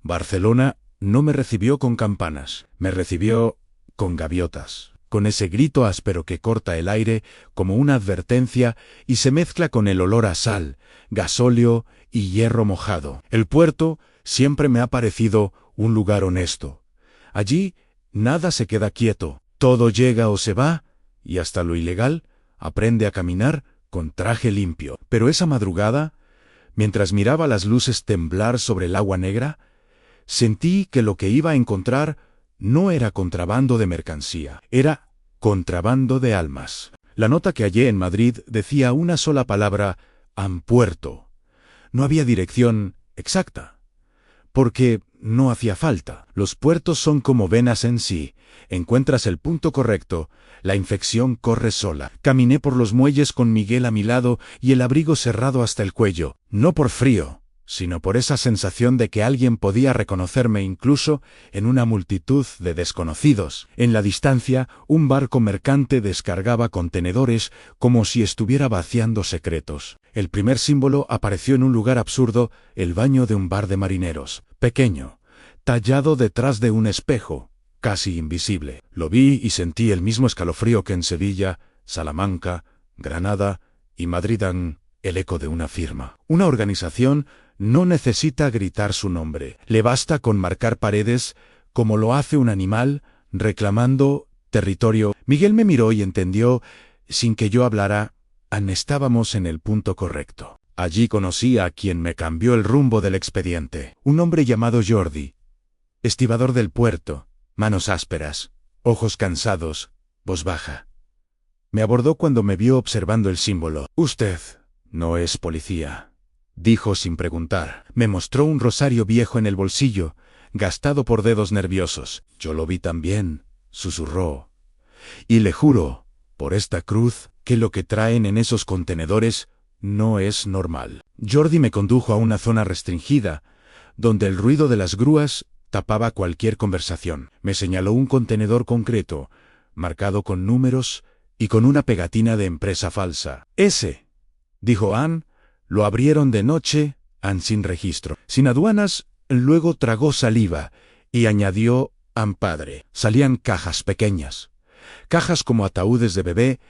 Barcelona no me recibió con campanas, me recibió con gaviotas, con ese grito áspero que corta el aire como una advertencia y se mezcla con el olor a sal, gasóleo y hierro mojado. El puerto siempre me ha parecido un lugar honesto. Allí nada se queda quieto, todo llega o se va, y hasta lo ilegal aprende a caminar con traje limpio. Pero esa madrugada, mientras miraba las luces temblar sobre el agua negra, sentí que lo que iba a encontrar no era contrabando de mercancía, era contrabando de almas. La nota que hallé en Madrid decía una sola palabra: Ampuerto. No había dirección exacta, porque no hacía falta. Los puertos son como venas en sí. Encuentras el punto correcto, la infección corre sola. Caminé por los muelles con Miguel a mi lado y el abrigo cerrado hasta el cuello, no por frío, sino por esa sensación de que alguien podía reconocerme incluso en una multitud de desconocidos. En la distancia, un barco mercante descargaba contenedores como si estuviera vaciando secretos. El primer símbolo apareció en un lugar absurdo, el baño de un bar de marineros, pequeño, tallado detrás de un espejo, casi invisible. Lo vi y sentí el mismo escalofrío que en Sevilla, Salamanca, Granada y Madrid dan el eco de una firma. Una organización no necesita gritar su nombre. Le basta con marcar paredes, como lo hace un animal, reclamando territorio. Miguel me miró y entendió, sin que yo hablara, estábamos en el punto correcto. Allí conocí a quien me cambió el rumbo del expediente. Un hombre llamado Jordi, estibador del puerto, manos ásperas, ojos cansados, voz baja. Me abordó cuando me vio observando el símbolo. «Usted no es policía», dijo sin preguntar. Me mostró un rosario viejo en el bolsillo, gastado por dedos nerviosos. «Yo lo vi también», susurró. «Y le juro, por esta cruz, que lo que traen en esos contenedores no es normal». Jordi me condujo a una zona restringida, donde el ruido de las grúas tapaba cualquier conversación. Me señaló un contenedor concreto, marcado con números y con una pegatina de empresa falsa. «Ese», dijo Ann. Lo abrieron de noche, sin registro, sin aduanas. Luego tragó saliva y añadió: «Padre». Salían cajas pequeñas, cajas como ataúdes de bebé.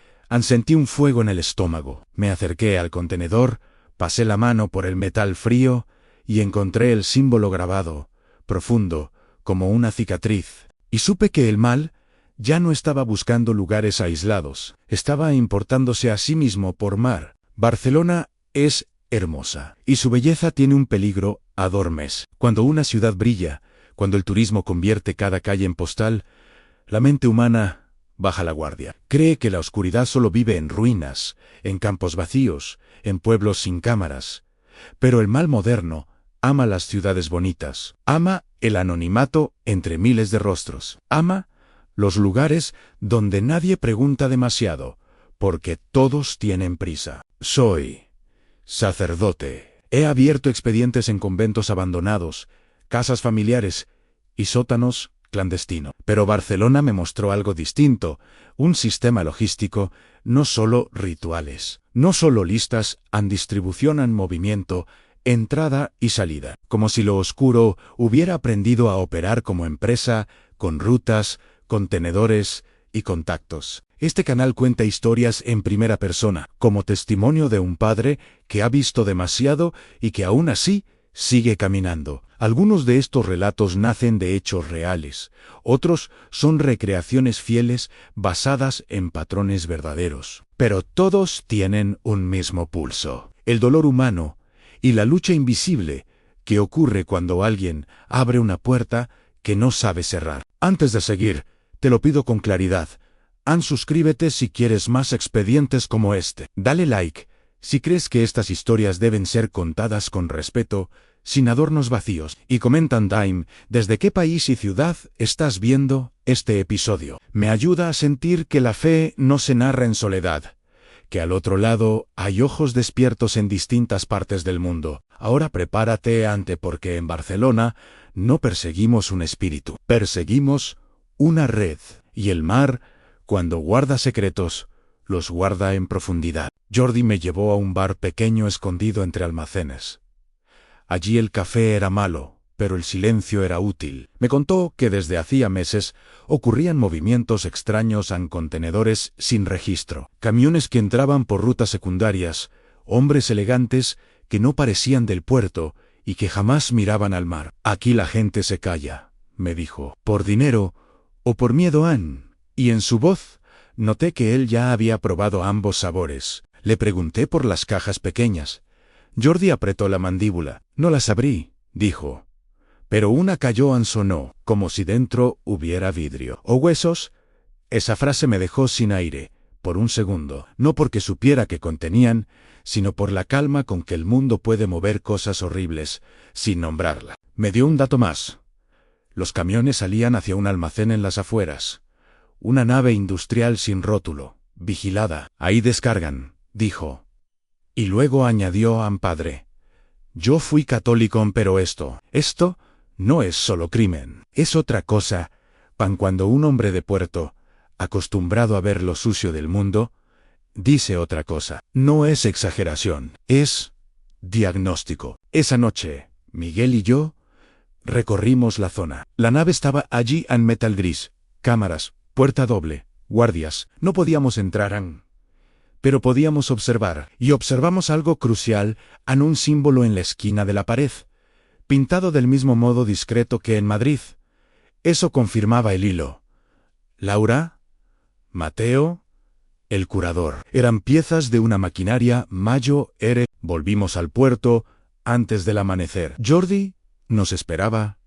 Sentí un fuego en el estómago. Me acerqué al contenedor, pasé la mano por el metal frío y encontré el símbolo grabado, profundo, como una cicatriz. Y supe que el mal ya no estaba buscando lugares aislados, estaba importándose a sí mismo por mar. Barcelona es hermosa, y su belleza tiene un peligro adormes. Cuando una ciudad brilla, cuando el turismo convierte cada calle en postal, la mente humana baja la guardia. Cree que la oscuridad solo vive en ruinas, en campos vacíos, en pueblos sin cámaras. Pero el mal moderno ama las ciudades bonitas, ama el anonimato entre miles de rostros, ama los lugares donde nadie pregunta demasiado, porque todos tienen prisa. Soy sacerdote. He abierto expedientes en conventos abandonados, casas familiares y sótanos clandestinos. Pero Barcelona me mostró algo distinto, un sistema logístico, no solo rituales, no solo listas en distribución en movimiento, entrada y salida, como si lo oscuro hubiera aprendido a operar como empresa, con rutas, contenedores y contactos. Este canal cuenta historias en primera persona, como testimonio de un padre que ha visto demasiado y que aún así sigue caminando. Algunos de estos relatos nacen de hechos reales, otros son recreaciones fieles basadas en patrones verdaderos. Pero todos tienen un mismo pulso: el dolor humano y la lucha invisible que ocurre cuando alguien abre una puerta que no sabe cerrar. Antes de seguir, te lo pido con claridad. Suscríbete si quieres más expedientes como este. Dale like si crees que estas historias deben ser contadas con respeto, sin adornos vacíos. Y comenta desde qué país y ciudad estás viendo este episodio. Me ayuda a sentir que la fe no se narra en soledad, que al otro lado hay ojos despiertos en distintas partes del mundo. Ahora prepárate porque en Barcelona no perseguimos un espíritu, perseguimos una red. Y el mar, cuando guarda secretos, los guarda en profundidad. Jordi me llevó a un bar pequeño escondido entre almacenes. Allí el café era malo, pero el silencio era útil. Me contó que desde hacía meses ocurrían movimientos extraños en contenedores sin registro, camiones que entraban por rutas secundarias, hombres elegantes que no parecían del puerto y que jamás miraban al mar. Aquí la gente se calla, me dijo, por dinero o por miedo y en su voz noté que él ya había probado ambos sabores. Le pregunté por las cajas pequeñas. Jordi apretó la mandíbula. No las abrí, dijo. Pero una cayó sonó, como si dentro hubiera vidrio. ¿O huesos? Esa frase me dejó sin aire, por un segundo, no porque supiera que contenían, sino por la calma con que el mundo puede mover cosas horribles, sin nombrarla. Me dio un dato más. Los camiones salían hacia un almacén en las afueras. Una nave industrial sin rótulo, vigilada. Ahí descargan, dijo. Y luego añadió padre. Yo fui católico, pero esto no es solo crimen, es otra cosa. Cuando un hombre de puerto, acostumbrado a ver lo sucio del mundo, dice otra cosa. No es exageración, es diagnóstico. Esa noche, Miguel y yo recorrimos la zona. La nave estaba allí en metal gris, cámaras, puerta doble, guardias. No podíamos entrar pero podíamos observar, y observamos algo crucial en un símbolo en la esquina de la pared, pintado del mismo modo discreto que en Madrid. Eso confirmaba el hilo. Laura, Mateo, el curador. Eran piezas de una maquinaria Mayo R. Volvimos al puerto antes del amanecer. Jordi nos esperaba.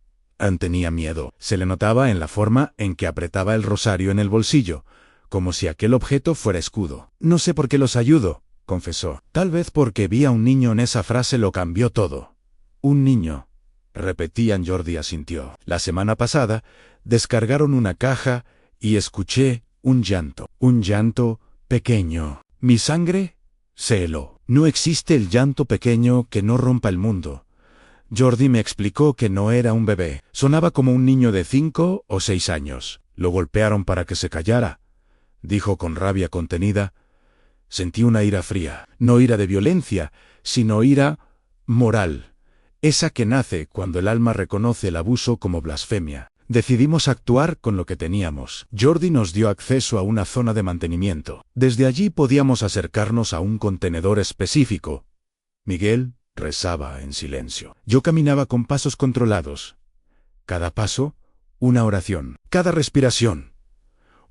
Tenía miedo. Se le notaba en la forma en que apretaba el rosario en el bolsillo, como si aquel objeto fuera escudo. No sé por qué los ayudo, confesó. Tal vez porque vi a un niño en esa frase lo cambió todo. Un niño. Repetían. Jordi asintió. La semana pasada descargaron una caja y escuché un llanto. Un llanto pequeño. Mi sangre se heló. No existe el llanto pequeño que no rompa el mundo. Jordi me explicó que no era un bebé. Sonaba como un niño de 5 o 6 años. Lo golpearon para que se callara, dijo con rabia contenida. Sentí una ira fría. No ira de violencia, sino ira moral. Esa que nace cuando el alma reconoce el abuso como blasfemia. Decidimos actuar con lo que teníamos. Jordi nos dio acceso a una zona de mantenimiento. Desde allí podíamos acercarnos a un contenedor específico. Miguel rezaba en silencio. Yo caminaba con pasos controlados. Cada paso, una oración. Cada respiración,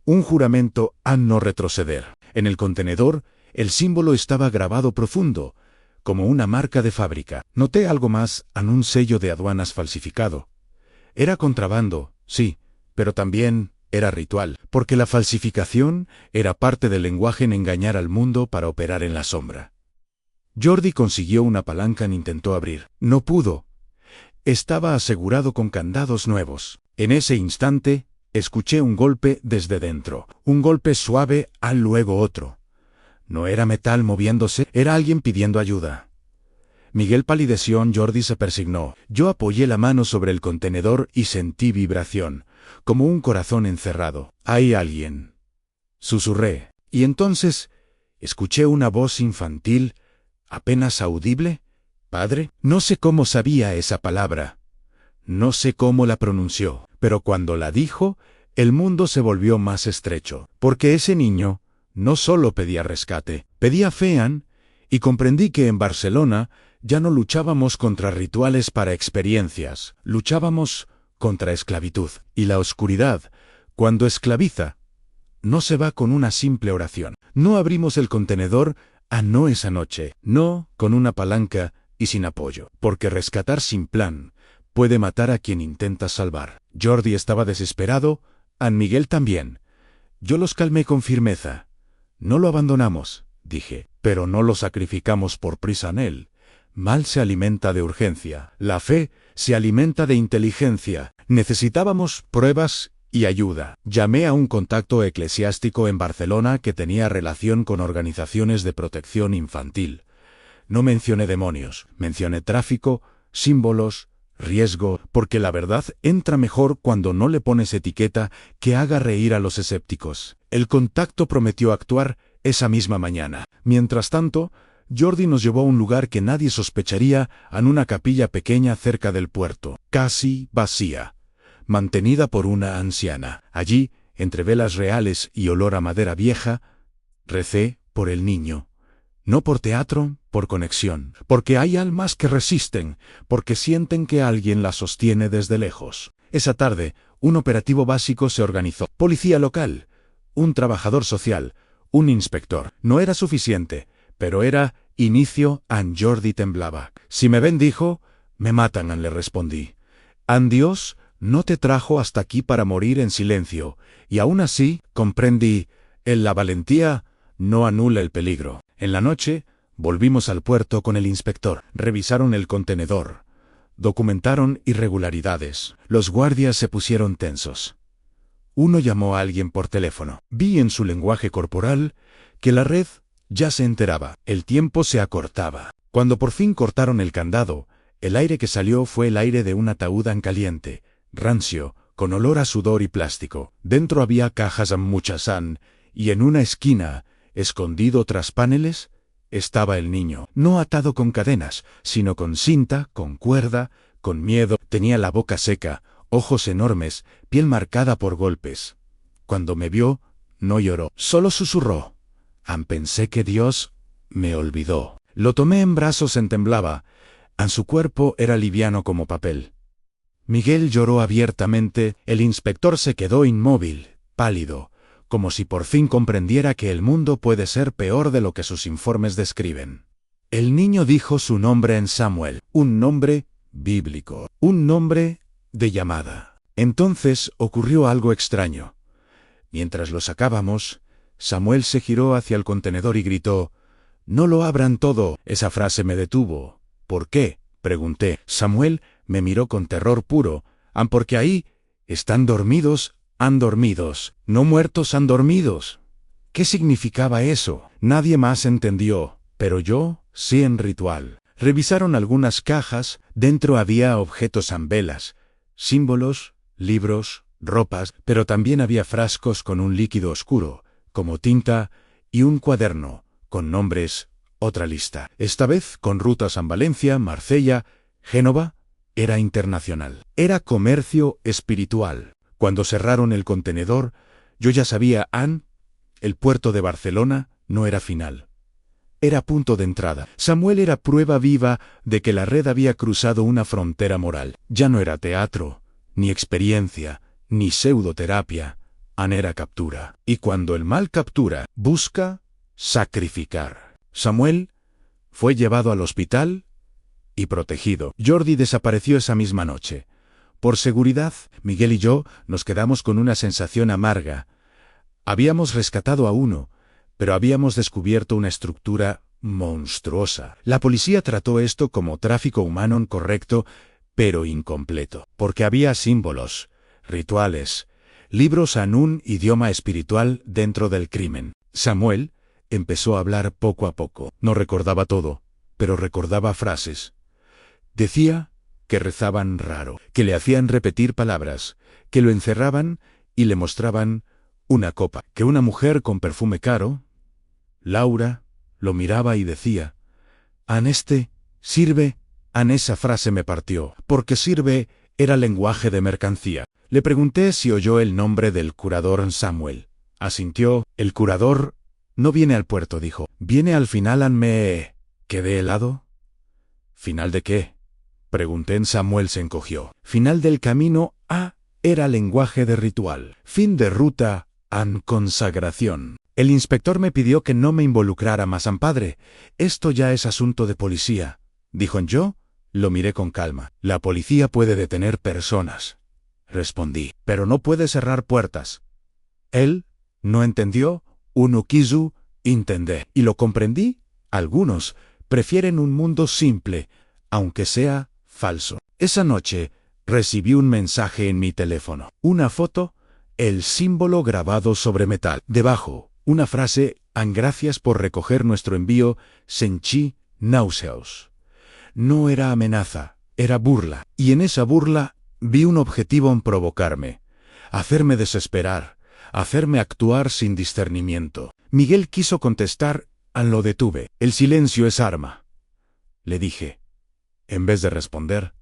un juramento a no retroceder. En el contenedor, el símbolo estaba grabado profundo, como una marca de fábrica. Noté algo más en un sello de aduanas falsificado. Era contrabando, sí, pero también era ritual, porque la falsificación era parte del lenguaje en engañar al mundo para operar en la sombra. Jordi consiguió una palanca e intentó abrir. No pudo. Estaba asegurado con candados nuevos. En ese instante, escuché un golpe desde dentro. Un golpe suave, luego otro. No era metal moviéndose, era alguien pidiendo ayuda. Miguel palideció. Jordi se persignó. Yo apoyé la mano sobre el contenedor y sentí vibración, como un corazón encerrado. «Hay alguien», susurré. Y entonces escuché una voz infantil, apenas audible. «Padre». No sé cómo sabía esa palabra. No sé cómo la pronunció, pero cuando la dijo, el mundo se volvió más estrecho. Porque ese niño no solo pedía rescate, pedía fe, y comprendí que en Barcelona ya no luchábamos contra rituales para experiencias, luchábamos contra esclavitud. Y la oscuridad, cuando esclaviza, no se va con una simple oración. No abrimos el contenedor no esa noche, no con una palanca y sin apoyo, porque rescatar sin plan puede matar a quien intenta salvar. Jordi estaba desesperado, Miguel también. Yo los calmé con firmeza. No lo abandonamos, dije, pero no lo sacrificamos por prisa. El mal se alimenta de urgencia. La fe se alimenta de inteligencia. Necesitábamos pruebas y ayuda. Llamé a un contacto eclesiástico en Barcelona que tenía relación con organizaciones de protección infantil. No mencioné demonios, mencioné tráfico, símbolos, riesgo, porque la verdad entra mejor cuando no le pones etiqueta que haga reír a los escépticos. El contacto prometió actuar esa misma mañana. Mientras tanto, Jordi nos llevó a un lugar que nadie sospecharía, en una capilla pequeña cerca del puerto, casi vacía, mantenida por una anciana. Allí, entre velas reales y olor a madera vieja, recé por el niño. No por teatro, por conexión, porque hay almas que resisten, porque sienten que alguien las sostiene desde lejos. Esa tarde, un operativo básico se organizó. Policía local, un trabajador social, un inspector. No era suficiente, pero era inicio. Jordi temblaba. Si me ven, dijo, me matan, le respondí. Dios no te trajo hasta aquí para morir en silencio, y aún así, comprendí, la valentía no anula el peligro. En la noche, volvimos al puerto con el inspector. Revisaron el contenedor. Documentaron irregularidades. Los guardias se pusieron tensos. Uno llamó a alguien por teléfono. Vi en su lenguaje corporal que la red ya se enteraba. El tiempo se acortaba. Cuando por fin cortaron el candado, el aire que salió fue el aire de un ataúd caliente, rancio, con olor a sudor y plástico. Dentro había cajas muchas, y en una esquina, escondido tras paneles, estaba el niño. No atado con cadenas, sino con cinta, con cuerda, con miedo. Tenía la boca seca, ojos enormes, piel marcada por golpes. Cuando me vio, no lloró, solo susurró. Pensé que Dios me olvidó. Lo tomé en brazos, temblaba. Su cuerpo era liviano como papel. Miguel lloró abiertamente. El inspector se quedó inmóvil, pálido, como si por fin comprendiera que el mundo puede ser peor de lo que sus informes describen. El niño dijo su nombre en Samuel, un nombre bíblico, un nombre de llamada. Entonces ocurrió algo extraño. Mientras lo sacábamos, Samuel se giró hacia el contenedor y gritó, «¡No lo abran todo!». Esa frase me detuvo. «¿Por qué?», pregunté. Samuel me miró con terror puro. «Porque ahí están dormidos, dormidos, no muertos, dormidos». ¿Qué significaba eso? Nadie más entendió, pero yo sí. En ritual. Revisaron algunas cajas. Dentro había objetos, velas, símbolos, libros, ropas, pero también había frascos con un líquido oscuro, como tinta, y un cuaderno, con nombres, otra lista. Esta vez con rutas a Valencia, Marsella, Génova. Era internacional. Era comercio espiritual. Cuando cerraron el contenedor, yo ya sabía, el puerto de Barcelona no era final. Era punto de entrada. Samuel era prueba viva de que la red había cruzado una frontera moral. Ya no era teatro, ni experiencia, ni pseudoterapia. Era captura. Y cuando el mal captura, busca sacrificar. Samuel fue llevado al hospital y protegido. Jordi desapareció esa misma noche. Por seguridad, Miguel y yo nos quedamos con una sensación amarga. Habíamos rescatado a uno, pero habíamos descubierto una estructura monstruosa. La policía trató esto como tráfico humano correcto, pero incompleto, porque había símbolos, rituales, libros en un idioma espiritual dentro del crimen. Samuel empezó a hablar poco a poco. No recordaba todo, pero recordaba frases. Decía que rezaban raro, que le hacían repetir palabras, que lo encerraban y le mostraban una copa, que una mujer con perfume caro, Laura, lo miraba y decía, sirve. Esa frase me partió, porque sirve era lenguaje de mercancía. Le pregunté si oyó el nombre del curador. Samuel asintió. El curador no viene al puerto, dijo. Viene al final. Me quedé helado. ¿Final de qué?, pregunté. Samuel se encogió. Final del camino. Era lenguaje de ritual. Fin de ruta. Consagración. El inspector me pidió que no me involucrara más. Padre, esto ya es asunto de policía, dijo. Yo lo miré con calma. La policía puede detener personas, respondí, pero no puede cerrar puertas. Él no entendió. Uno quiso entender. Y lo comprendí. Algunos prefieren un mundo simple, aunque sea falso. Esa noche recibí un mensaje en mi teléfono. Una foto, el símbolo grabado sobre metal. Debajo, una frase, gracias por recoger nuestro envío, sentí náuseos. No era amenaza, era burla. Y en esa burla vi un objetivo en provocarme, hacerme desesperar, hacerme actuar sin discernimiento. Miguel quiso contestar, Lo detuve. El silencio es arma, le dije. En vez de responder,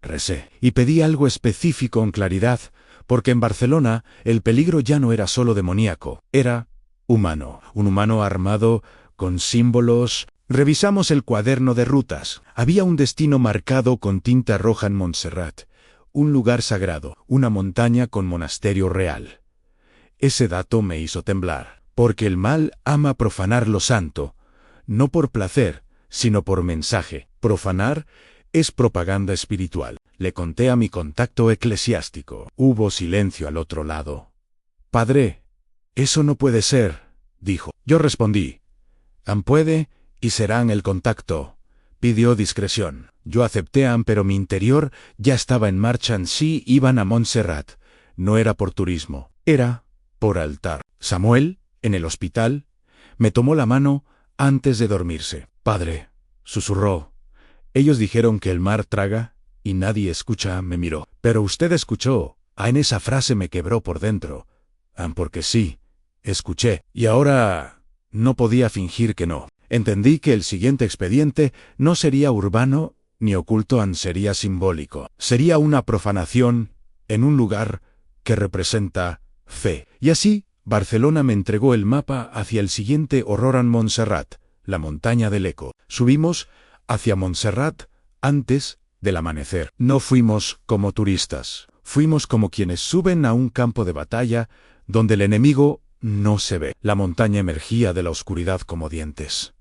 recé. Y pedí algo específico con claridad, porque en Barcelona el peligro ya no era solo demoníaco, era humano. Un humano armado, con símbolos. Revisamos el cuaderno de rutas. Había un destino marcado con tinta roja en Montserrat, un lugar sagrado, una montaña con monasterio real. Ese dato me hizo temblar, porque el mal ama profanar lo santo, no por placer, sino por mensaje. Profanar es propaganda espiritual. Le conté a mi contacto eclesiástico. Hubo silencio al otro lado. Padre, eso no puede ser, dijo. Yo respondí, puede y serán el contacto. Pidió discreción. Yo acepté, pero mi interior ya estaba en marcha. Sí iban a Montserrat. No era por turismo, era por altar. Samuel, en el hospital, me tomó la mano antes de dormirse. Padre, susurró. Ellos dijeron que el mar traga y nadie escucha. Me miró. Pero usted escuchó. En esa frase me quebró por dentro. Porque sí, escuché. Y ahora no podía fingir que no. Entendí que el siguiente expediente no sería urbano ni oculto, sería simbólico. Sería una profanación en un lugar que representa fe. Y así, Barcelona me entregó el mapa hacia el siguiente horror: en Montserrat, la montaña del eco. Subimos hacia Montserrat antes del amanecer. No fuimos como turistas, fuimos como quienes suben a un campo de batalla donde el enemigo no se ve. La montaña emergía de la oscuridad como dientes.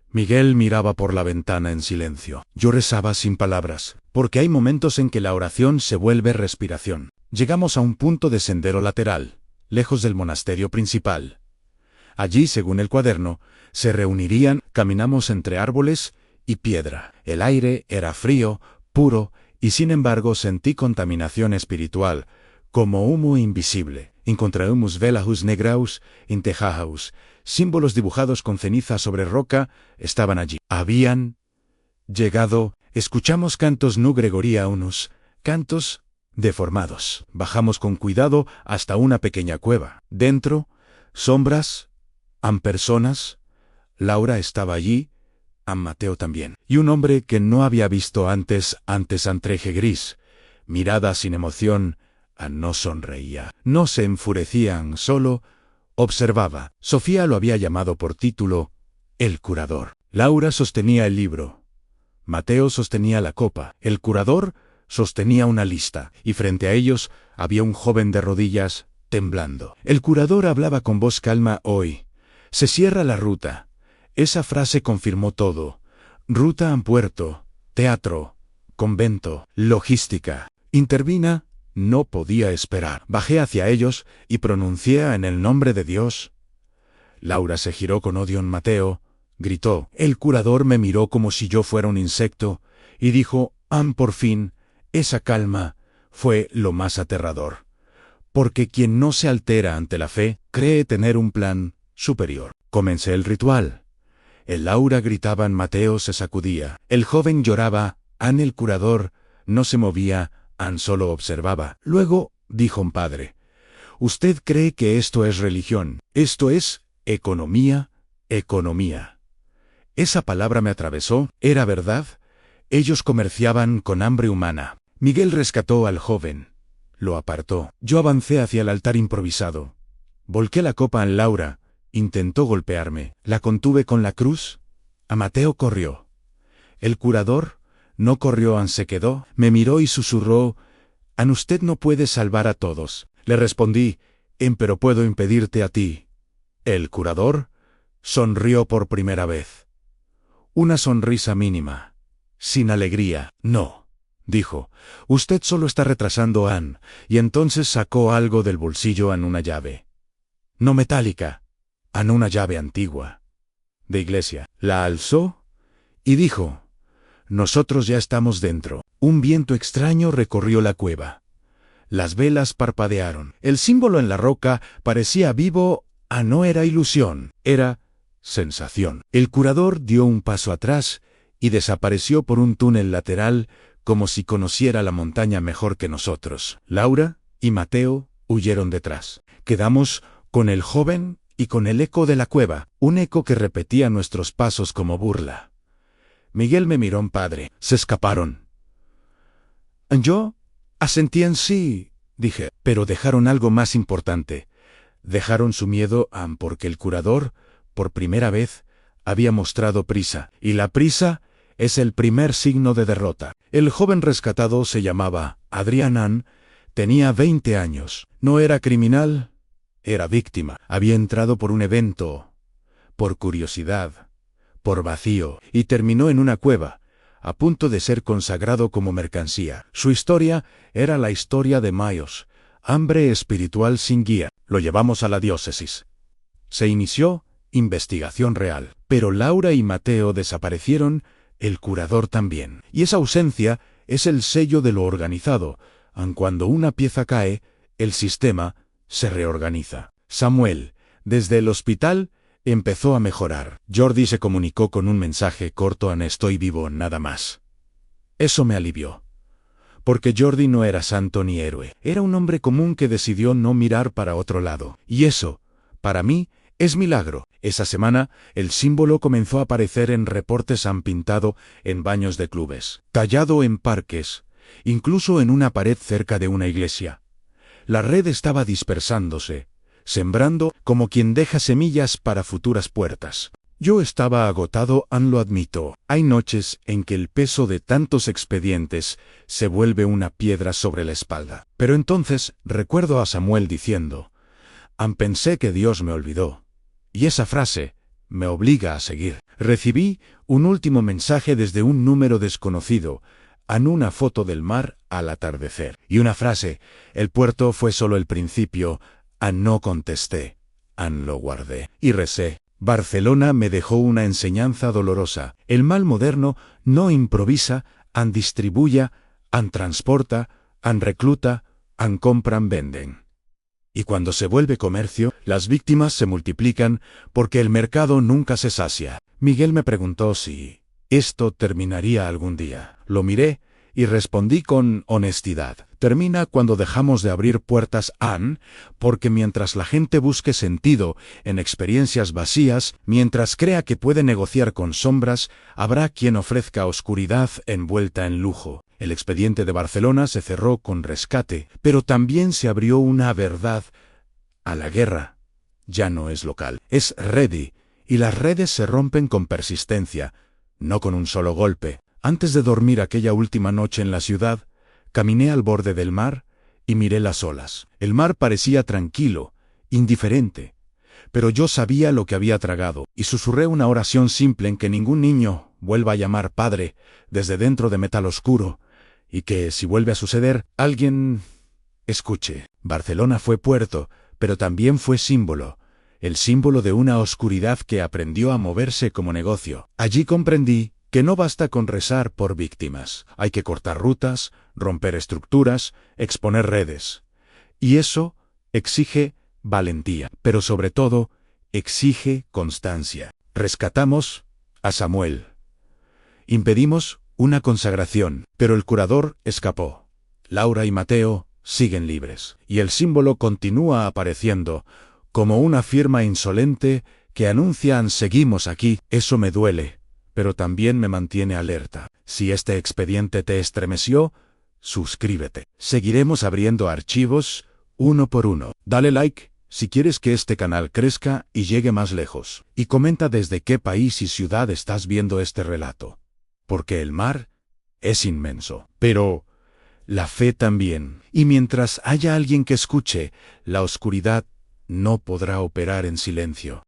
Miguel miraba por la ventana en silencio. Yo rezaba sin palabras, porque hay momentos en que la oración se vuelve respiración. Llegamos a un punto de sendero lateral, lejos del monasterio principal. Allí, según el cuaderno, se reunirían. Caminamos entre árboles y piedra. El aire era frío, puro, y sin embargo sentí contaminación espiritual, como humo invisible. Encontramos velajos negraus, intejajaus, símbolos dibujados con ceniza sobre roca, estaban allí. Habían llegado. Escuchamos cantos no gregorianos, cantos deformados. Bajamos con cuidado hasta una pequeña cueva. Dentro, sombras, personas. Laura estaba allí, Mateo también. Y un hombre que no había visto antes traje gris, mirada sin emoción. No sonreía, no se enfurecían, solo observaba. Sofía lo había llamado por título, el curador. Laura sostenía el libro. Mateo sostenía la copa. El curador sostenía una lista, y frente a ellos había un joven de rodillas, temblando. El curador hablaba con voz calma. Hoy se cierra la ruta. Esa frase confirmó todo. Ruta a puerto, teatro, convento, logística. Intervina. No podía esperar. Bajé hacia ellos y pronuncié en el nombre de Dios. Laura se giró con odio. Mateo gritó. El curador me miró como si yo fuera un insecto y dijo, por fin, esa calma fue lo más aterrador. Porque quien no se altera ante la fe cree tener un plan superior. Comencé el ritual. El Laura gritaba, Mateo se sacudía. El joven lloraba, el curador no se movía, solo observaba. Luego, dijo un padre, ¿usted cree que esto es religión? Esto es economía, economía. Esa palabra me atravesó. ¿Era verdad? Ellos comerciaban con hambre humana. Miguel rescató al joven. Lo apartó. Yo avancé hacia el altar improvisado. Volqué la copa en Laura. Intentó golpearme. La contuve con la cruz. Mateo corrió. El curador no corrió, se quedó, me miró y susurró, usted no puede salvar a todos. Le respondí, pero puedo impedirte a ti. El curador sonrió por primera vez. Una sonrisa mínima, sin alegría. No, dijo, usted solo está retrasando a y entonces sacó algo del bolsillo, una llave. No metálica, una llave antigua, de iglesia. La alzó y dijo, nosotros ya estamos dentro. Un viento extraño recorrió la cueva. Las velas parpadearon. El símbolo en la roca parecía vivo, no era ilusión, era sensación. El curador dio un paso atrás y desapareció por un túnel lateral, como si conociera la montaña mejor que nosotros. Laura y Mateo huyeron detrás. Quedamos con el joven y con el eco de la cueva, un eco que repetía nuestros pasos como burla. Miguel me miró. Padre, se escaparon. Yo asentí en sí, dije, pero dejaron algo más importante. Dejaron su miedo porque el curador, por primera vez, había mostrado prisa, y la prisa es el primer signo de derrota. El joven rescatado se llamaba Adrián Ann, tenía 20 años, no era criminal, era víctima. Había entrado por un evento, por curiosidad, por vacío, y terminó en una cueva, a punto de ser consagrado como mercancía. Su historia era la historia de Mayos, hambre espiritual sin guía. Lo llevamos a la diócesis. Se inició investigación real, pero Laura y Mateo desaparecieron, el curador también. Y esa ausencia es el sello de lo organizado. Aun cuando una pieza cae, el sistema se reorganiza. Samuel, desde el hospital, empezó a mejorar. Jordi se comunicó con un mensaje corto: estoy vivo, nada más. Eso me alivió. Porque Jordi no era santo ni héroe. Era un hombre común que decidió no mirar para otro lado. Y eso, para mí, es milagro. Esa semana, el símbolo comenzó a aparecer en reportes. Han pintado en baños de clubes, tallado en parques, incluso en una pared cerca de una iglesia. La red estaba dispersándose, sembrando como quien deja semillas para futuras puertas. Yo estaba agotado, lo admito. Hay noches en que el peso de tantos expedientes se vuelve una piedra sobre la espalda. Pero entonces recuerdo a Samuel diciendo: pensé que Dios me olvidó. Y esa frase me obliga a seguir. Recibí un último mensaje desde un número desconocido, una foto del mar al atardecer. Y una frase: el puerto fue solo el principio. No contesté. Lo guardé. Y recé. Barcelona me dejó una enseñanza dolorosa. El mal moderno no improvisa, distribuya, transporta, recluta, compran, venden. Y cuando se vuelve comercio, las víctimas se multiplican porque el mercado nunca se sacia. Miguel me preguntó si esto terminaría algún día. Lo miré y respondí con honestidad: termina cuando dejamos de abrir puertas, porque mientras la gente busque sentido en experiencias vacías, mientras crea que puede negociar con sombras, habrá quien ofrezca oscuridad envuelta en lujo. El expediente de Barcelona se cerró con rescate, pero también se abrió una verdad. La guerra ya no es local, es ready, y las redes se rompen con persistencia, no con un solo golpe. Antes de dormir aquella última noche en la ciudad, caminé al borde del mar y miré las olas. El mar parecía tranquilo, indiferente, pero yo sabía lo que había tragado, y susurré una oración simple: en que ningún niño vuelva a llamar padre desde dentro de metal oscuro, y que, si vuelve a suceder, alguien escuche. Barcelona fue puerto, pero también fue símbolo, el símbolo de una oscuridad que aprendió a moverse como negocio. Allí comprendí que no basta con rezar por víctimas, hay que cortar rutas, romper estructuras, exponer redes. Y eso exige valentía, pero sobre todo, exige constancia. Rescatamos a Samuel. Impedimos una consagración, pero el curador escapó. Laura y Mateo siguen libres, y el símbolo continúa apareciendo como una firma insolente que anuncia: seguimos aquí. Eso me duele, pero también me mantiene alerta. Si este expediente te estremeció, suscríbete. Seguiremos abriendo archivos uno por uno. Dale like si quieres que este canal crezca y llegue más lejos. Y comenta desde qué país y ciudad estás viendo este relato. Porque el mar es inmenso, pero la fe también. Y mientras haya alguien que escuche, la oscuridad no podrá operar en silencio.